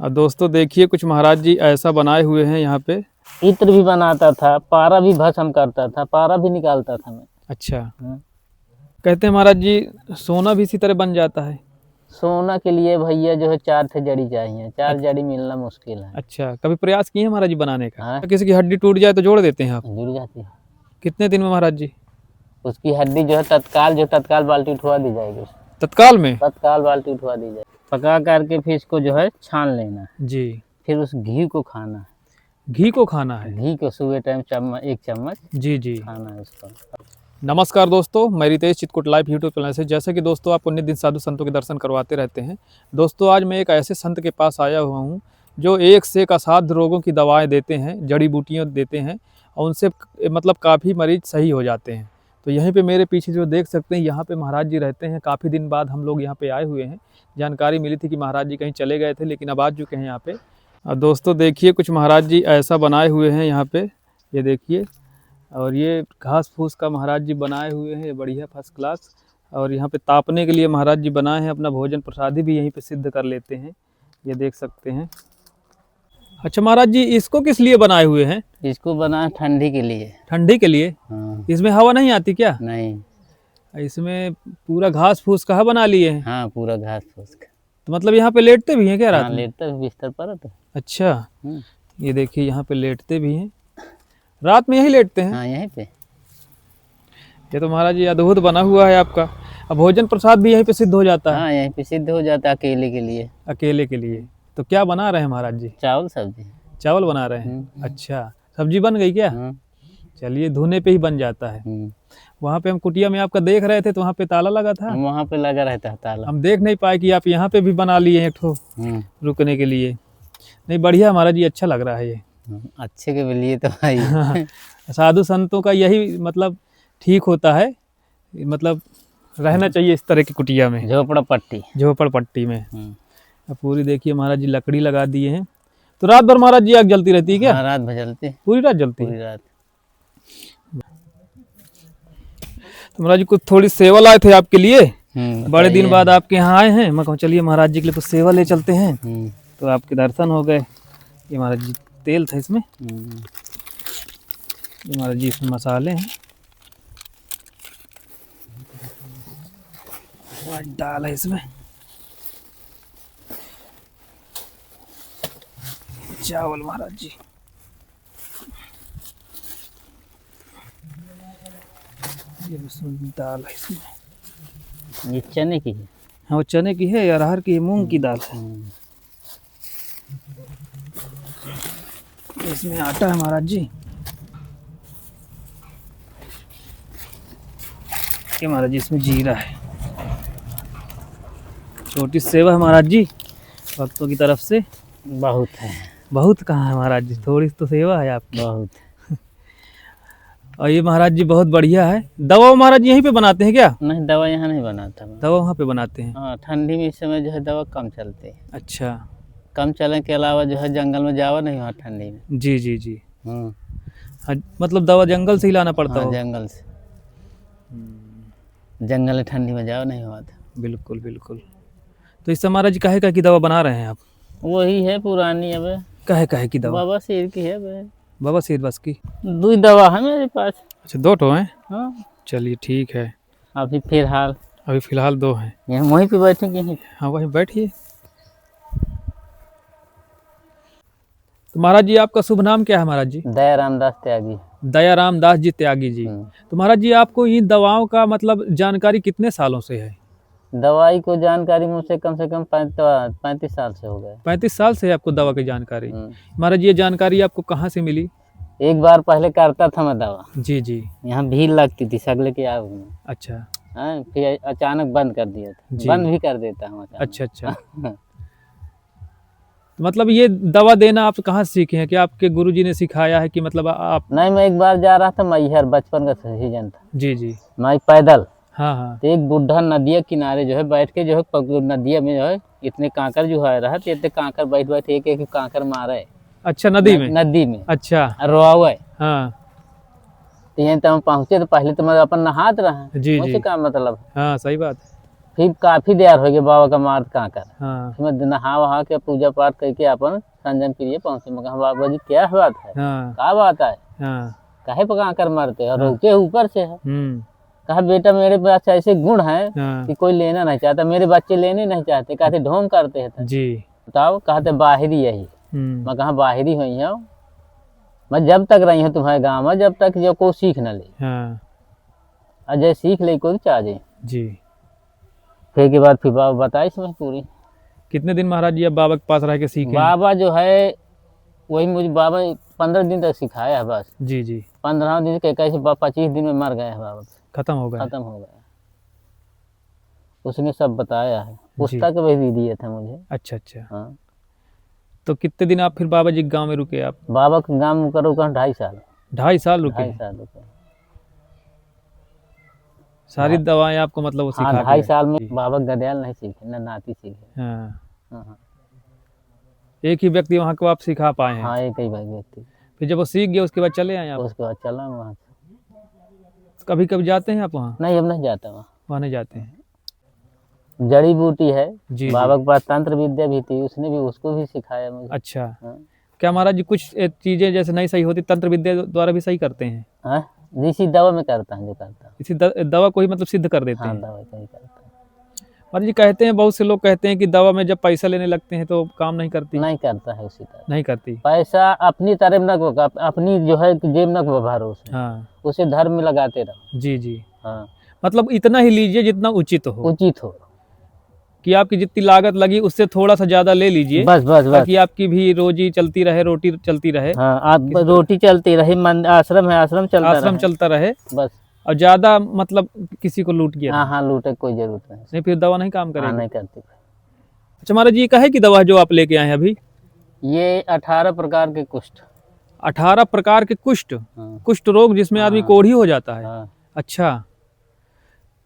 और दोस्तों देखिए कुछ महाराज जी ऐसा बनाए हुए हैं यहाँ पे। इत्र भी बनाता था, पारा भी भस्म करता था, पारा भी निकालता था मैं। अच्छा। कहते हैं महाराज जी सोना भी इसी तरह बन जाता है। सोना के लिए भैया जो है 4 थे जड़ी चाहिए, 4 जड़ी मिलना मुश्किल है। अच्छा, कभी प्रयास किए हैं महाराज जी बनाने का? हाँ। किसी की हड्डी टूट जाए तो जोड़ देते हैं आप? जुड़ जाती है। कितने दिन में महाराज जी? उसकी हड्डी जो है तत्काल बाल्टी उठवा दी जाएगी। तत्काल में? तत्काल बाल्टी उठवा दी जाएगी। पका करके फिर इसको जो है छान लेना है जी। फिर उस घी को खाना है। घी को खाना है? घी को सुबह टाइम 1 चम्मच जी जी खाना है उसको। नमस्कार दोस्तों, मैं Ritesh Chitkut live YouTube channel से। जैसे कि दोस्तों आप उन्नीस दिन साधु संतों के दर्शन करवाते रहते हैं। दोस्तों आज मैं एक ऐसे संत के पास आया हुआ हूँ जो एक से एक असाध्य रोगों की दवाएं देते हैं, जड़ी बूटियाँ देते हैं और उनसे मतलब काफ़ी मरीज सही हो जाते हैं। तो यहीं पे मेरे पीछे जो देख सकते हैं यहाँ पे महाराज जी रहते हैं। काफ़ी दिन बाद हम लोग यहाँ पे आए हुए हैं। जानकारी मिली थी कि महाराज जी कहीं चले गए थे, लेकिन अब आ चुके हैं यहाँ पे। और दोस्तों देखिए कुछ महाराज जी ऐसा बनाए हुए हैं यहाँ पे, ये देखिए। और ये घास फूस का महाराज जी बनाए हुए हैं, बढ़िया फर्स्ट क्लास। और यहाँ पे तापने के लिए महाराज जी बनाए हैं, अपना भोजन प्रसादी भी यहीं पे सिद्ध कर लेते हैं, ये देख सकते हैं। अच्छा महाराज जी इसको किस लिए बनाए हुए हैं? इसको बना ठंडी के लिए। ठंडी के लिए? हाँ। इसमें हवा नहीं आती क्या? नहीं, इसमें पूरा घास फूस का बना लिए हैं? हाँ पूरा घास फूस का। तो मतलब यहाँ पे लेटते भी हैं क्या रात हाँ, में? लेटता भी बिस्तर पर तो। अच्छा, ये देखिए यहाँ पे लेटते भी हैं, रात में यही लेटते हैं? हाँ यहीं पे। ये तो महाराज जी अद्भुत बना हुआ है आपका। अब भोजन प्रसाद भी यहीं पे सिद्ध हो जाता है? हाँ यहीं पे सिद्ध हो जाता है अकेले के लिए। अकेले के लिए। तो क्या बना रहे हैं महाराज जी? चावल सब्जी। चावल बना रहे हैं? अच्छा, सब्जी बन गई क्या? चलिए, धुने पे ही बन जाता है। वहाँ पे हम कुटिया में आपका देख रहे थे तो वहाँ पे ताला लगा था? वहाँ पे लगा रहता है ताला। हम देख नहीं पाए कि आप यहाँ पे भी बना लिए हैं एक ठो रुकने के लिए। नहीं बढ़िया महाराज जी, अच्छा लग रहा है ये। अच्छे के लिए तो भाई साधु संतों का यही मतलब ठीक होता है, मतलब रहना चाहिए इस तरह की कुटिया में, झोपड़ पट्टी में। अब पूरी देखिए महाराज जी लकड़ी लगा दिए हैं। तो रात भर महाराज जी आग जलती रहती है क्या? हाँ, रात भर जलती है। पूरी रात जलती है? पूरी रात। तो महाराज जी कुछ थोड़ी सेवा लाए थे आपके लिए, बड़े दिन बाद आपके यहाँ आए हैं। मैं कहूँ चलिए महाराज जी के लिए कुछ सेवा ले चलते हैं। तो आपके दर्शन हो गए। ये महाराज जी तेल था इसमें, ये महाराज जी इसमें मसाले हैं, डाल है इसमें चावल महाराज जी, ये दाल है इसमें। ये चने की है? हाँ वो चने की है, अरहर की है, मूंग की दाल है। इसमें आटा है महाराज जी। ये महाराज जी इसमें जीरा है। छोटी सेवा है महाराज जी भक्तों की तरफ से। बहुत है। बहुत कहाँ है महाराज जी, थोड़ी तो सेवा है आपकी। बहुत। और ये महाराज जी बहुत बढ़िया है। दवा महाराज जी यहीं पे बनाते हैं क्या? नहीं, दवा यहाँ नहीं बनाता। दवा वहाँ पे बनाते हैं? हाँ, ठंडी में इस समय जो है दवा कम चलती है। अच्छा। कम चलने के अलावा जो है जंगल में जावा नहीं वहाँ ठंडी में। जी जी जी। हाँ, मतलब दवा जंगल से ही लाना पड़ता है? जंगल से। जंगल में ठंडी में जाओ नहीं हुआ था। बिल्कुल बिल्कुल। तो इस महाराज जी काहे की दवा बना रहे हैं आप? वही है पुरानी। अब काहे की दवा? बाबा शेर की है। बाबा शेर बस की 2 दवा है मेरे पास। अच्छा, 2 ठो हैं? हाँ। चलिए ठीक है। अभी फिलहाल 2 हैं। यहाँ वहीं पे बैठेंगे। हाँ वहीं बैठिए। तो महाराज जी आपका शुभ नाम क्या है महाराज जी? दयाराम दास त्यागी। दयाराम दास जी त्यागी जी। तो महाराज जी आपको इन दवाओं का मतलब जानकारी कितने सालों से है? दवाई को जानकारी मुझसे कम से कम 35 साल से हो गए। 35 साल से आपको दवा की जानकारी? महाराज जी ये जानकारी आपको कहाँ से मिली? एक बार पहले करता था मैं दवा। जी जी। यहाँ भीड़ लगती थी सगले के आग में। अच्छा। फिर अचानक बंद कर दिया था। बंद भी कर देता हूँ। अच्छा। तो मतलब ये दवा देना आप कहाँ से सीखे हैं? क्या आपके गुरुजी ने सिखाया है कि मतलब आप? नहीं, मैं एक बार जा रहा था मैहर, बचपन का सीजन था। जी। मैं पैदल। हाँ। तो एक बुढ़ा नदिया किनारे जो है बैठ के जो है नदिया में जो है इतने कांकर जो है रहा, इतने कांकर बैठ एक कांकर मारे। अच्छा, नदी में? अच्छा। रोआ। हाँ। तो यहाँ तक पहुँचे तो पहले तो मैं अपन नहात रहा। जी। का मतलब? हाँ सही बात है। फिर काफी देर हो गया बाबा का मार्द कांकर। हाँ फिर मैं नहा वहा के पूजा पाठ करके अपन संजन प्रिय पहुंचे। मैं कहा बाबा जी क्या बात है, हाँ क्या बात है, हाँ काहे पे कांकर मारते और हाँ। रोके ऊपर से है। हम्म कहा बेटा मेरे पास ऐसे गुण हैं हाँ कि कोई लेना नहीं चाहता, मेरे बच्चे लेने नहीं चाहते, कहते ढोंग करते हैं। जी बताओ, कहते बाहरी यही। हम्म मैं कहा बाहरी हुई हूँ, मैं जब तक रही हूँ तुम्हारे गाँव में, जब तक जो कोई सीख न ले, हाँ अजय सीख ले कोई चाहे। जी। फिर के बाद फिर बाबा बताई इसमें पूरी। कितने दिन महाराज जी अब बाबा के पास रह के सीखे हैं? बाबा जो है वही मुझे बाबा 15 दिन तक सिखाया है बस। जी जी 15 दिन के कैसे 25 दिन में मर गए हैं बाबा, खत्म हो गया। खत्म हो गया। उसने सब बताया है, पुस्तक भी दिए थे मुझे। अच्छा अच्छा। हाँ, तो कितने दिन आप फिर बाबा जी के गाँव में रुके आप? बाबा के गाँव में करो 2.5 साल। 2.5 साल रुके 2.5 हैं? साल रुके। सारी दवाएं आपको मतलब वो हाँ, सिखा 2.5 के साल में जी। बाबा गदयाल नहीं सीखे, न नाती सीखे। हाँ हाँ एक ही व्यक्ति वहाँ को आप सिखा पाए हैं? हाँ, एक ही भाई व्यक्ति। फिर जब वो सीख गए उसके बाद चले आए आप? उसके बाद चला वहाँ से। कभी कभी जाते हैं आप वहाँ? नहीं, अब नहीं जाता वहाँ। वहाँ नहीं जाते हैं? जड़ी बूटी है, जी बाबा जी। के पास तंत्र विद्या भी थी, उसने भी उसको भी सिखाया मुझे। अच्छा, हाँ। क्या महाराज जी कुछ चीजें जैसे नहीं सही होती तंत्र विद्या द्वारा भी सही करते हैं? हाँ, इसी दवा में करता है जो करता है। इसी दवा को ही मतलब सिद्ध कर देते हाँ, हैं? दवा से ही करता है। महाराज जी कहते हैं, बहुत से लोग कहते हैं कि दवा में जब पैसा लेने लगते हैं तो काम नहीं करती। नहीं करता है उसी तरह। नहीं करती। पैसा अपनी तरफ न को, अपनी जो है जेब न को भरोसे, हाँ उसे धर्म में लगाते रहो। जी जी। हाँ, मतलब इतना ही लीजिए जितना उचित हो, उचित हो। कि आपकी जितनी लागत लगी उससे थोड़ा सा ज्यादा ले लीजिए, बस बस बस। ताकि आपकी भी रोजी चलती रहे, रोटी चलती रहे, हाँ, आप रोटी चलती रही, आश्रम है, आश्रम चलता आश्रम रहे। चलता रहे, बस। और ज्यादा मतलब किसी को लूट गया हाँ हाँ, लूटे कोई जरूरत नहीं। नहीं, फिर दवा नहीं काम हाँ, करेगी। नहीं करती। अच्छा महाराज जी, ये काहे की दवा है जो आप लेके आए हैं अभी? ये 18 प्रकार के कुष्ठ। 18 प्रकार के कुष्ठ? हाँ कुष्ठ रोग जिसमें आदमी हाँ। कोढ़ी हो जाता है? हाँ अच्छा,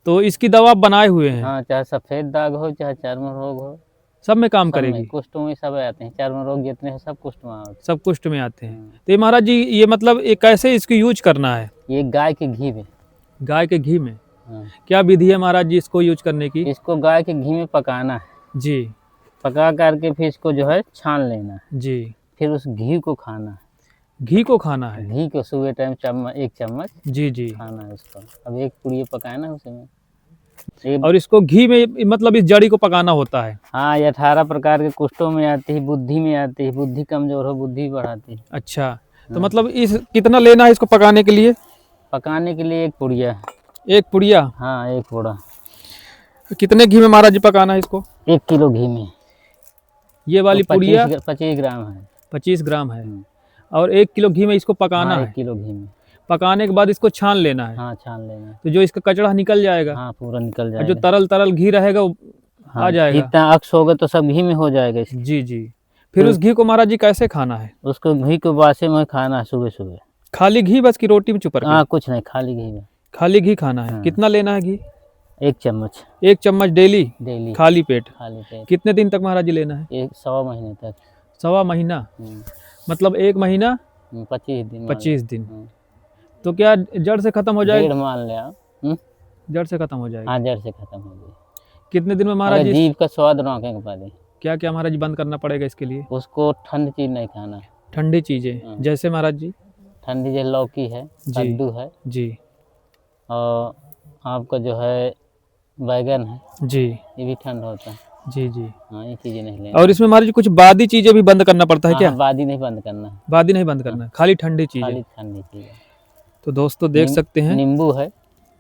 तो इसकी दवा आप बनाए हुए हैं? हाँ, चाहे सफेद दाग हो, चाहे चर्म रोग हो, सब में काम सब में, करेगी? कुष्ठों में सब आते हैं, चर्म रोग जितने हैं सब कुष्ठ में आते सब कुष्ठ में आते हैं। हैं। तो ये महाराज जी, ये मतलब ये कैसे इसको यूज करना है? ये गाय के घी में। गाय के घी में? हाँ। क्या विधि है महाराज जी इसको यूज करने की? इसको गाय के घी में पकाना है, जी पका करके फिर इसको जो है छान लेना है, जी। फिर उस घी को खाना है। घी को खाना है? घी को सुबह टाइम एक चम्मच जी जी। खाना है इसको। अब एक पुड़िया पकाना है उसमें। और इसको घी में मतलब इस जड़ी को पकाना होता है? हाँ, ये 18 प्रकार के कुष्ठों में आती है, बुद्धि में आती है, बुद्धि कमजोर हो बुद्धि बढ़ाती है। अच्छा, तो मतलब इस कितना लेना है इसको पकाने के लिए? पकाने के लिए एक पुड़िया है। एक पुड़िया? हाँ, एक पुड़ा। कितने घी में महाराज जी पकाना है इसको? 1 किलो घी में। ये वाली पुड़िया 25 ग्राम है। 25 ग्राम है, और 1 किलो घी में इसको पकाना हाँ, है? 1 किलो घी में। पकाने के बाद इसको छान लेना है? हाँ, छान लेना है। तो जो इसका कचड़ा निकल जाएगा? हाँ, पूरा निकल और जाएगा। जो तरल तरल घी रहेगा वो हाँ, आ जाएगा? जितना अक्स होगा तो सब घी में हो जाएगा इसके। जी जी। फिर उस घी को महाराज जी कैसे खाना है? उसको घी को बासे में खाना है सुबह सुबह। खाली घी बस की रोटी में चुपर के? हाँ, कुछ नहीं, खाली घी में। खाली घी खाना है? हाँ। कितना लेना है घी? 1 चम्मच 1 चम्मच डेली डेली, खाली पेट? खाली पेट। कितने दिन तक महाराज जी लेना है? 1 महीने तक। 1.25 महीना? मतलब 1 महीना 25 दिन। 25 दिन। तो क्या जड़ से खत्म हो जाएगा? 1.5 मान ले आप। जड़ से खत्म हो जाएगा? हाँ, जड़ से खत्म हो गई। कितने दिन में महाराज अगर जी? जीभ का स्वाद रोके के बाद क्या क्या महाराज जी बंद करना पड़ेगा इसके लिए? उसको ठंडी चीज नहीं खाना। ठंडी चीजें जैसे महाराज जी? ठंडी जैसे लौकी है, कद्दू है, जी और आपका जो है बैगन है, जी ये भी ठंड होता है। जी जी। हाँ, ये चीजें नहीं लेना। और इसमें महाराज जी कुछ बादी चीजें भी बंद करना पड़ता है क्या? हाँ, बादी नहीं बंद करना है, बादी नहीं बंद करना, खाली ठंडी चीजें? खाली ठंडी चीजें। तो दोस्तों देख सकते हैं, नींबू है,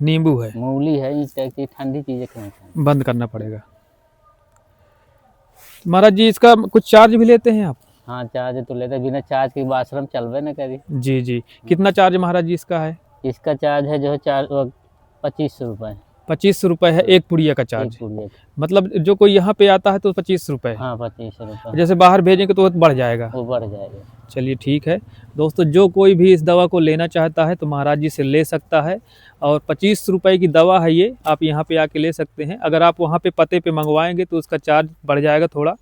नींबू है, मूली है, इस टाइप की ठंडी चीजें खाना बंद करना पड़ेगा। महाराज जी इसका कुछ चार्ज भी लेते हैं आप? हाँ, चार्ज तो लेते, बिना चार्ज के आश्रम चलवे न करी। जी जी। कितना चार्ज महाराज जी इसका है? इसका चार्ज है जो है 25 रुपये। 25 रुपये है एक पुड़िया का चार्ज? एक पुड़िया। मतलब जो कोई यहाँ पे आता है तो 25 रुपये? हाँ, 25 रुपये। जैसे बाहर भेजेंगे तो वो बढ़ जाएगा? वो बढ़ जाएगा। चलिए ठीक है दोस्तों, जो कोई भी इस दवा को लेना चाहता है तो महाराज जी से ले सकता है, और 25 रुपये की दवा है ये, आप यहाँ पे आके ले सकते हैं। अगर आप वहाँ पे पते पे मंगवाएंगे तो उसका चार्ज बढ़ जाएगा थोड़ा,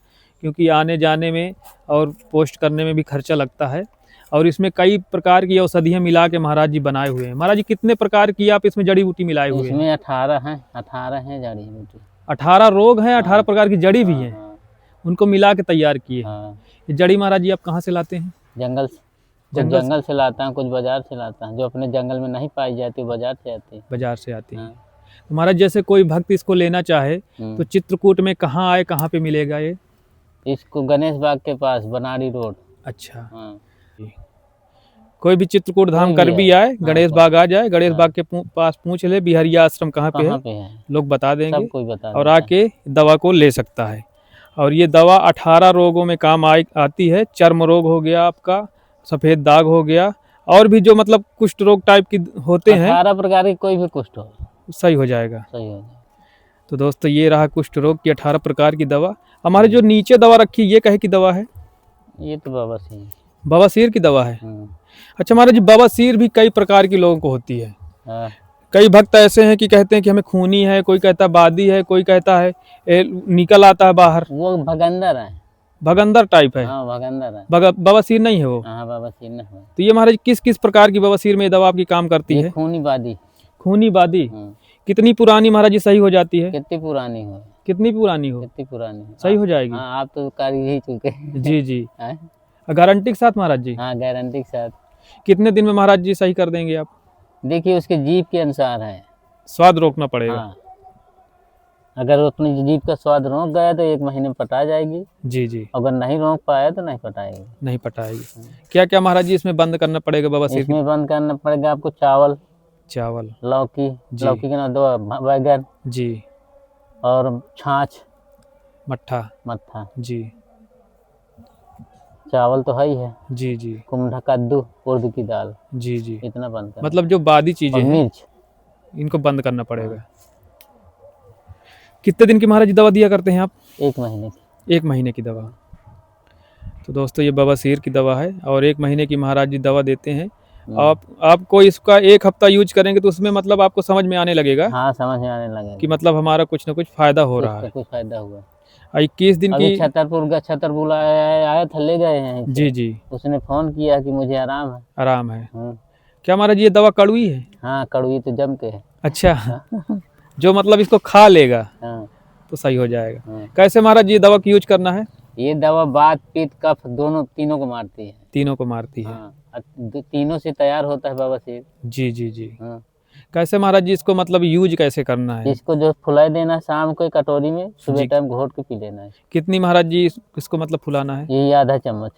क्योंकि आने जाने में और पोस्ट करने में भी खर्चा लगता है। और इसमें कई प्रकार की औषधियाँ मिला के महाराज जी बनाए हुए हैं। महाराज जी कितने प्रकार की आप इसमें जड़ी बूटी मिलाए हुए हैं? इसमें 18 हैं, 18 हैं जड़ी बूटी। 18 रोग हैं, 18 हाँ, प्रकार की जड़ी भी हाँ, हैं, हाँ, उनको मिला के तैयार किए। हाँ, ये जड़ी महाराज जी आप कहाँ से लाते हैं? जंगल से, कुछ जंगल से? जंगल से लाता हूँ, कुछ बाजार से लाता हूँ। जो अपने जंगल में नहीं पाई जाती वो बाजार से आती है। बाजार से आती है। हाँ, तो महाराज जैसे कोई भक्त इसको लेना चाहे तो हम्म। चित्रकूट में कहाँ आए, कहाँ पे मिलेगा ये? इसको गणेश बाग के पास, बनारी रोड। अच्छा, हाँ, कोई भी चित्रकूट धाम कोई कर भी भी है। आए, हाँ, गणेश बाग आ जाए, गणेश हाँ, बाग के पास पूछ ले बिहारिया आश्रम कहाँ पे है, कहाँ पे है, लोग बता देंगे सब कोई बता और देता है। आके दवा को ले सकता है। और ये दवा 18 रोगों में काम आती है। चर्म रोग हो गया आपका, सफ़ेद दाग हो गया, और भी जो मतलब कुष्ठ रोग टाइप की होते हैं 18 प्रकार की कोई भी कुष्ठ हो, सही हो जाएगा। सही हो जाए। तो दोस्तों ये रहा कुष्ठ रोग की 18 प्रकार की दवा। हमारे जो नीचे दवा रखी ये कहे की दवा है? ये तो बाबा सिंह। बवासीर की दवा है। हम्म, अच्छा महाराज जी, बवासीर भी कई प्रकार के लोगों को होती है। हाँ, कई भक्त ऐसे हैं कि कहते हैं कि हमें खूनी है, कोई कहता है बादी है, कोई कहता है निकल आता है बाहर, वो भगंदर है। भगंदर टाइप है। हाँ, भगंदर है। बवासीर नहीं है वो। हाँ, बाबा सिंह है। तो ये महाराज किस किस प्रकार की बवासीर में ये दवा आपकी काम करती ये है? खूनी बादी। खूनी बादी हम्म, कितनी पुरानी महाराज जी सही हो जाती है? कितनी पुरानी हो, कितनी पुरानी हो कितनी पुरानी हो, सही हो जाएगी? हाँ, आप तो कर ही चुके हैं। जी जी, हैं? गारंटी के साथ महाराज जी? हाँ, गारंटी के साथ। कितने दिन में महाराज जी सही कर देंगे आप? देखिए उसके जीभ के अनुसार है। स्वाद रोकना पड़ेगा। हाँ, अगर अपनी जीभ का स्वाद रोक गया तो 1 महीने में पटा जाएगी, जी जी, अगर नहीं रोक पाया तो नहीं पटाएगी। नहीं पटाएगी। क्या क्या महाराज जी इसमें बंद करना पड़ेगा बवासीर की? इसमें बंद करना पड़ेगा आपको चावल, चावल, लौकी, जी। लौकी के ना 2 बैगन जी, और छाछ, मट्ठा, मट्ठा। जी चावल तो है ही है, जी जी, कुम्भा, कद्दू, उड़द की दाल, जी जी, इतना बंद करना। मतलब जो बादी चीजें और हैं मिर्च। इनको बंद करना पड़ेगा। कितने दिन की महाराज जी दवा दिया करते हैं आप? 1 महीने की। 1 महीने की दवा। तो दोस्तों ये बवासीर की दवा है और 1 महीने की महाराज जी दवा देते हैं। आपको इसका 1 हफ्ता यूज करेंगे तो उसमें मतलब आपको समझ में आने लगेगा हाँ, समझ में आने लगेगा कि मतलब हमारा कुछ ना कुछ फायदा हो रहा है। कुछ फायदा हुआ। और 21 दिन अभी की। छतरपुर आया था, ले गए हैं इसे। जी जी, उसने फोन किया कि मुझे आराम है। आराम है। हम्म, क्या महाराज जी ये दवा कड़वी है? हाँ, कड़वी तो जम के है। अच्छा, जो मतलब इसको खा लेगा हाँ, तो सही हो जाएगा। हाँ। कैसे महाराज जी ये दवा की यूज करना है? ये दवा वात, पित्त, कफ तीनों को मारती है। तीनों को मारती है। हाँ, तीनों से तैयार होता है बवासीर। जी जी जी। हाँ, कैसे महाराज जी इसको मतलब यूज कैसे करना है? इसको जो फुलाई देना है शाम को एक कटोरी में, सुबह जी। टाइम घोट के पी लेना है। कितनी महाराज जी इसको मतलब फुलाना है? ये आधा चम्मच।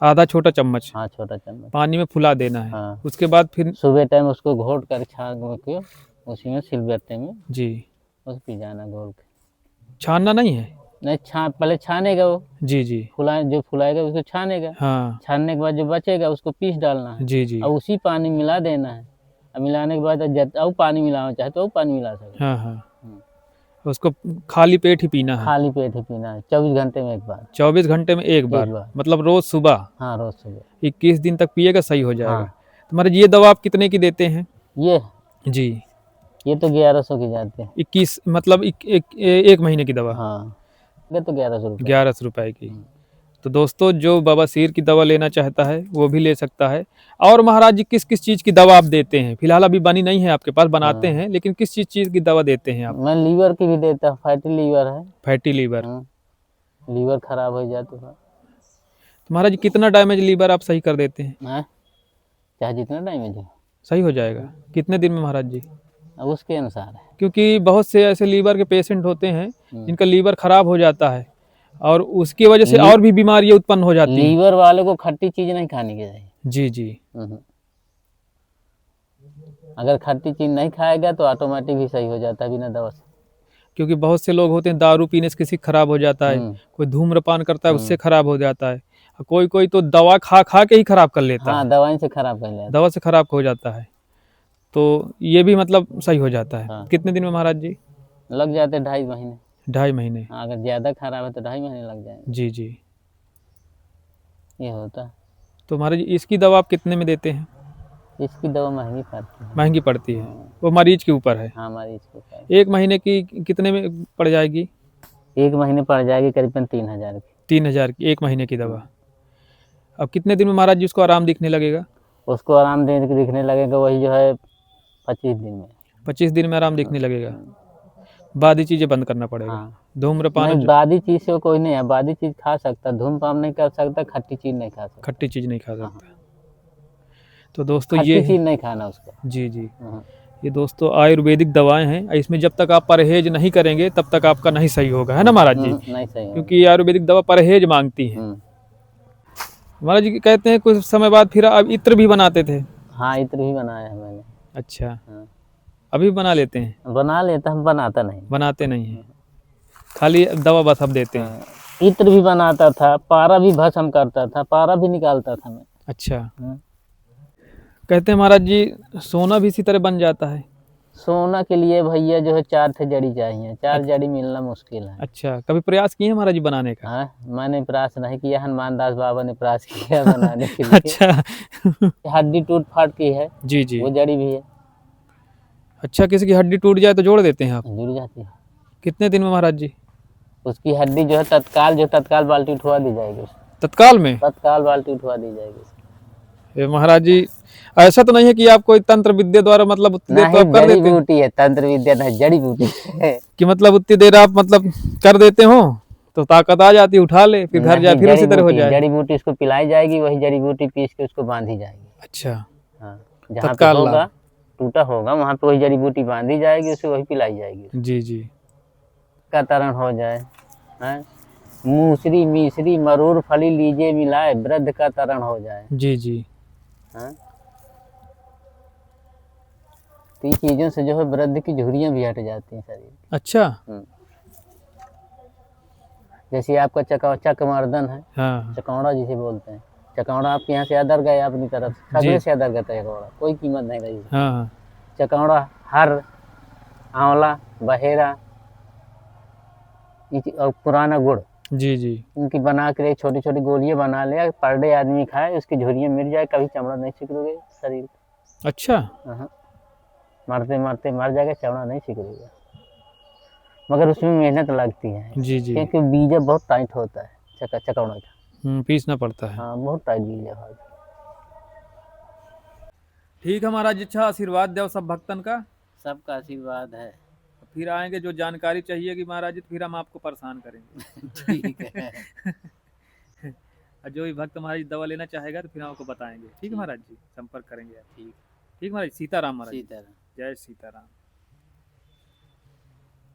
आधा छोटा चम्मच हाँ, छोटा चम्मच। पानी में फुला देना है। हाँ, उसके बाद फिर? सुबह टाइम उसको घोट कर छान के उसी में सिलबट्टे में जी, उसको पी जाना घोल के। छानना नहीं है? नहीं, पहले छानेगा वो, जी जी, जो फुलाएगा उसको छानेगा। हाँ, छानने के बाद जो बचेगा उसको पीस डालना है जी जी, और उसी पानी में मिला देना है। और मिलाने के बाद और पानी मिलाना चाहे तो और पानी मिला सकते। हाँ हाँ, उसको खाली पेट ही पीना है? खाली पेट ही पीना है, 24 घंटे में एक बार। 24 घंटे में एक बार, बार। मतलब रोज सुबह? हाँ, रोज सुबह। 21 दिन तक पिएगा सही हो जाएगा। हाँ। तो महाराज ये दवा आप कितने की देते हैं? ये जी, ये तो 1100 की जाती है। 21 मतलब एक महीने की दवा? हाँ, ये तो 1100 रुपये। 1100 रुपए की। तो दोस्तों जो बवासीर की दवा लेना चाहता है वो भी ले सकता है। और महाराज जी किस किस चीज़ की दवा आप देते हैं? फिलहाल अभी बनी नहीं है आपके पास, बनाते हैं, लेकिन किस चीज़ की दवा देते हैं आप? मैं लीवर की भी देता हूँ, फैटी लीवर है। Fatty liver? लीवर खराब हो जाए तो तो महाराज जी कितना डैमेज लीवर आप सही कर देते हैं? हाँ, चाहे जितना डैमेज हो सही हो जाएगा कितने दिन में महाराज जी? अब उसके अनुसार है। क्योंकि बहुत से ऐसे लीवर के पेशेंट होते हैं जिनका लीवर खराब हो जाता है और उसकी वजह से और भी बीमारियां उत्पन्न हो जाती हैं। लीवर वाले को खट्टी चीज नहीं खानी चाहिए। जी जी, अगर खट्टी चीज नहीं खाएगा तो ऑटोमेटिक ही सही हो जाता है बिना दवा से। क्योंकि बहुत से लोग होते हैं दारू पीने से किसी खराब हो जाता है, कोई धूम्रपान करता है उससे खराब हो जाता है, कोई कोई तो दवा खा खा के ही खराब कर लेता है। हाँ, दवाई से खराब कर लेता, दवा से खराब हो जाता है। तो ये भी मतलब सही हो जाता है। हाँ। कितने दिन में महाराज जी? लग जाते 2.5 महीने। 2.5 महीने? हाँ, अगर ज्यादा खराब है तो 2.5 महीने लग जाएंगे। जी जी, ये होता है। तो महाराज जी इसकी दवा आप कितने में देते हैं? इसकी दवा महंगी पड़ती है। महंगी पड़ती है, वो मरीज के ऊपर है। हाँ, मरीज के ऊपर। 1 महीने की कितने में पड़ जाएगी? 1 महीने पड़ जाएगी करीबन 3000 की। 3000 की 1 महीने की दवा। अब कितने दिन में महाराज जी उसको आराम दिखने लगेगा? उसको आराम दिखने लगेगा वही जो है 25 दिन में। 25 दिन में आराम दिखने लगेगा। बादी चीजें बंद करना पड़ेगा। हाँ धूम्रपान नहीं, बादी चीज से कोई नहीं है, बादी चीज खा सकता, धूम्रपान नहीं कर सकता, खट्टी चीज नहीं खा सकता। खट्टी चीज नहीं खा हाँ। सकता। तो दोस्तों ये खट्टी है, चीज नहीं खाना उसको। जी जी, हाँ। ये दोस्तों आयुर्वेदिक दवाएं हैं, इसमें जब तक आप परहेज नहीं करेंगे तब तक आपका नहीं सही होगा, है ना महाराज जी? नहीं सही होगा। क्योंकि ये आयुर्वेदिक दवा परहेज मांगती है। महाराज जी कहते हैं कुछ समय बाद फिर आप इत्र भी बनाते थे। हाँ इत्र भी बनाया है मैंने। अच्छा, हाँ। अभी भी बना लेते हैं? बना लेता, हम बनाता नहीं। बनाते नहीं हैं, खाली दवा बस आप देते हैं। हाँ, इत्र भी बनाता था, पारा भी भस्म करता था, पारा भी निकालता था मैं। अच्छा, हाँ। कहते हैं महाराज जी सोना भी इसी तरह बन जाता है? सोना के लिए भैया जो है 4 थे जड़ी चाहिए, 4 जड़ी मिलना मुश्किल है। अच्छा, कभी प्रयास किए हैं महाराज जी बनाने का? हाँ मैंने प्रयास नहीं किया, हनुमान दास बाबा ने प्रयास किया बनाने के लिए। अच्छा हड्डी टूट फाट की है, जी जी। वो जड़ी भी है। अच्छा, किसी की हड्डी टूट जाए तो जोड़ देते हैं आप? जुड़ जाती है कितने दिन में महाराज जी? उसकी हड्डी जो है तत्काल बाल्टी उठवा दी जाएगी उसकी। तत्काल में? तत्काल बाल्टी उठवा दी जाएगी उसकी। ये महाराज जी ऐसा तो नहीं है कि आप कोई तंत्र विद्या द्वारा मतलब उतनी देर तो नहीं आप कर जड़ी देते हैं बूटी है, तंत्र विद्या नहीं, जड़ी बूटी है। कि मतलब उतनी देर आप मतलब कर देते हो तो ताकत आ जाती, उठा ले, फिर घर जाए नहीं, फिर उसी तरह हो जाए? जड़ी बूटी उसको पिलाई जाएगी, वही जड़ी बूटी पीस के उसको बांधी जाएगी। अच्छा, हाँ, जहाँ पे तत्काल होगा लाभ। टूटा होगा वहाँ पे वही जड़ी बूटी बांधी जाएगी, उसे वही पिलाई जाएगी। जी जी। का तरण हो जाए, हैं मूसरी मिश्री मरूर फली लीजिए मिलाए, वृद्ध का तरण हो जाए। जी जी। हाँ? तो इन चीजों से जो है वृद्ध की झुर्रियाँ भी हट जाती हैं शरीर। अच्छा। जैसे आपका चकमर्दन है, हाँ चकौड़ा जिसे बोलते हैं, चकौड़ा आपके यहाँ से अदर गए अपनी तरफ, सगले से अदर गया चकौड़ा, कोई कीमत नहीं रही। हाँ हाँ। चकौड़ा हर आंवला बहेरा और पुराना गुड़, जी जी। इनकी बना के छोटी छोटी गोलियां बना ले, पर डे आदमी खाए, उसकी झुर्रियाँ मिट जाए, कभी चमड़ा नहीं सिकुड़ेगा शरीर का। अच्छा। हाँ, मरते मरते मर जाएगा, चमड़ा नहीं सिकुड़ेगा, मगर उसमें मेहनत लगती है। जी जी। क्योंकि बीजा बहुत टाइट होता है चकौड़ा का। पीसना पड़ता है। हाँ बहुत टाइट बीजा है। ठीक है महाराज जी, अच्छा आशीर्वाद दो सब भक्तन का। सबका आशीर्वाद है। फिर आएंगे, जो जानकारी चाहिए कि महाराज जी फिर हम आपको परेशान करेंगे। ठीक है। और जो भी भक्त महाराज जी दवा लेना चाहेगा तो फिर हम आपको बताएंगे। ठीक है महाराज जी, संपर्क करेंगे आप। ठीक ठीक महाराज, सीताराम महाराज जी। सीताराम। जय सीताराम।